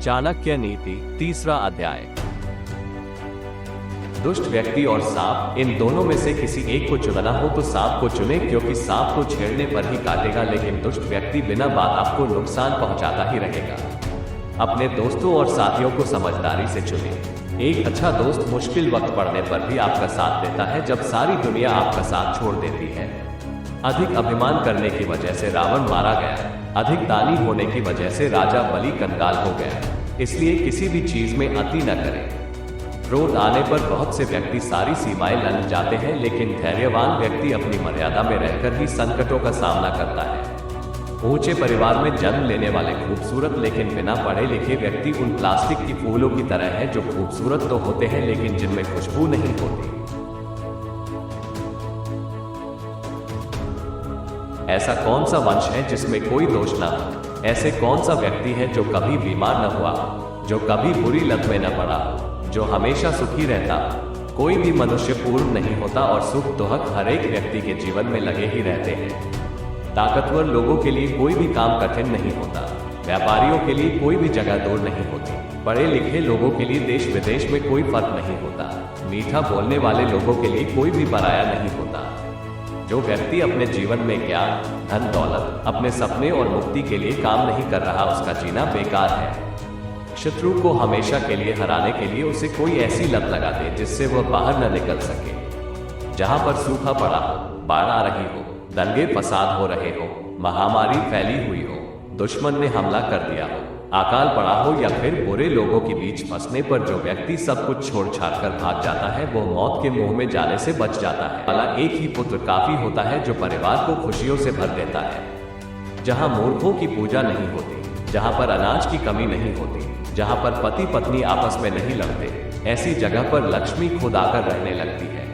चाणक्य नीति, तीसरा अध्याय। दुष्ट व्यक्ति और सांप, इन दोनों में से किसी एक को चुनना हो तो सांप को चुने, क्योंकि सांप को छेड़ने पर ही काटेगा, लेकिन दुष्ट व्यक्ति बिना बात आपको नुकसान पहुंचाता ही रहेगा। अपने दोस्तों और साथियों को समझदारी से चुने। एक अच्छा दोस्त मुश्किल वक्त पड़ने पर भी आपका साथ देता है जब सारी दुनिया आपका साथ छोड़ देती है। अधिक अभिमान करने की वजह से रावण मारा गया, अधिक दानी होने की वजह से राजा बलि कंगाल हो गया। इसलिए किसी भी चीज में अति न करें। क्रोध आने पर बहुत से व्यक्ति सारी सीमाएं लंघ जाते हैं, लेकिन धैर्यवान व्यक्ति अपनी मर्यादा में रहकर ही संकटों का सामना करता है। ऊंचे परिवार में जन्म लेने वाले खूबसूरत लेकिन बिना पढ़े लिखे व्यक्ति उन प्लास्टिक की फूलों की तरह हैं जो खूबसूरत तो होते हैं लेकिन जिनमें खुशबू नहीं होती। ऐसा कौन सा वंश है जिसमें कोई दोष न हो? ऐसे कौन सा व्यक्ति है जो कभी बीमार न हुआ, जो कभी बुरी लत में न पड़ा, जो हमेशा सुखी रहता? कोई भी मनुष्य पूर्ण नहीं होता और सुख दुख हर एक व्यक्ति के जीवन में लगे ही रहते हैं। ताकतवर लोगों के लिए कोई भी काम कठिन नहीं होता, व्यापारियों के लिए कोई भी जगह दूर नहीं होती, पढ़े लिखे लोगों के लिए देश विदेश में कोई फर्क नहीं होता, मीठा बोलने वाले लोगों के लिए कोई भी पराया नहीं होता। जो व्यक्ति अपने जीवन में ज्ञान, धन दौलत, अपने सपने और मुक्ति के लिए काम नहीं कर रहा, उसका जीना बेकार है। शत्रु को हमेशा के लिए हराने के लिए उसे कोई ऐसी लत लगा दे जिससे वह बाहर न निकल सके। जहां पर सूखा पड़ा हो, बाढ़ आ रही हो, दंगे फसाद हो रहे हो, महामारी फैली हुई हो, दुश्मन ने हमला कर दिया हो, अकाल पड़ा हो या फिर बुरे लोगों के बीच फंसने पर जो व्यक्ति सब कुछ छोड़ छाड़ कर भाग जाता है वो मौत के मुंह में जाने से बच जाता है। वाला एक ही पुत्र काफी होता है जो परिवार को खुशियों से भर देता है। जहां मूर्खों की पूजा नहीं होती, जहां पर अनाज की कमी नहीं होती, जहां पर पति पत्नी आपस में नहीं लड़ते, ऐसी जगह पर लक्ष्मी खुद आकर रहने लगती है।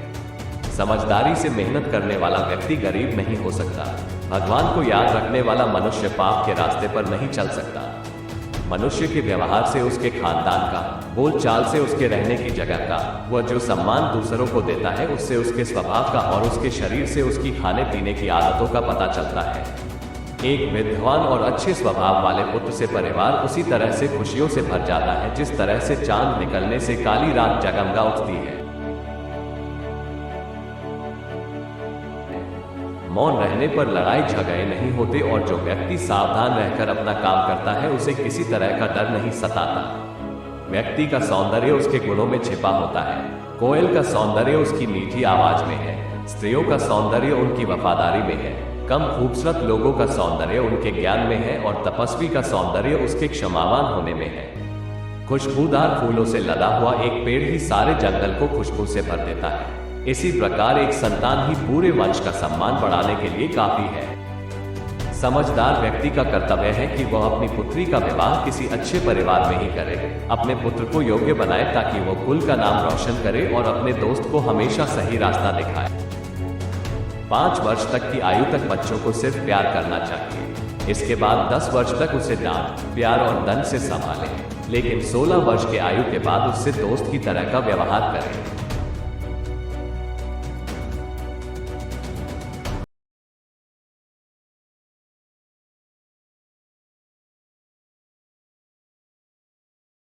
समझदारी से मेहनत करने वाला व्यक्ति गरीब नहीं हो सकता। भगवान को याद रखने वाला मनुष्य पाप के रास्ते पर नहीं चल सकता। मनुष्य के व्यवहार से उसके खानदान का, बोलचाल से उसके रहने की जगह का, वह जो सम्मान दूसरों को देता है उससे उसके स्वभाव का और उसके शरीर से उसकी खाने पीने की आदतों का पता चलता है। एक विद्वान और अच्छे स्वभाव वाले पुत्र से परिवार उसी तरह से खुशियों से भर जाता है जिस तरह से चांद निकलने से काली रात जगमगा उठती है। मौन रहने पर लड़ाई झगड़े नहीं होते और जो व्यक्ति सावधान रहकर अपना काम करता है उसे किसी तरह का डर नहीं सताता। व्यक्ति का सौंदर्य उसके गुणों में छिपा होता है। कोयल का सौंदर्य उसकी मीठी आवाज में है, स्त्रियों का सौंदर्य उनकी वफादारी में है, कम खूबसूरत लोगों का सौंदर्य उनके ज्ञान में है और तपस्वी का सौंदर्य उसके क्षमावान होने में है। खुशबूदार फूलों से लदा हुआ एक पेड़ ही सारे जंगल को खुशबू से भर देता है। इसी प्रकार एक संतान ही पूरे वंश का सम्मान बढ़ाने के लिए काफी है। समझदार व्यक्ति का कर्तव्य है कि वह अपनी पुत्री का विवाह किसी अच्छे परिवार में ही करे, अपने पुत्र को योग्य बनाए ताकि वो कुल का नाम रोशन करे और अपने दोस्त को हमेशा सही रास्ता दिखाए। 5 वर्ष तक की आयु तक बच्चों को सिर्फ प्यार करना चाहिए। इसके बाद 10 वर्ष तक उसे डांट, प्यार और दंड से संभालें, लेकिन 16 वर्ष के आयु के बाद उससे दोस्त की तरह का व्यवहार करें।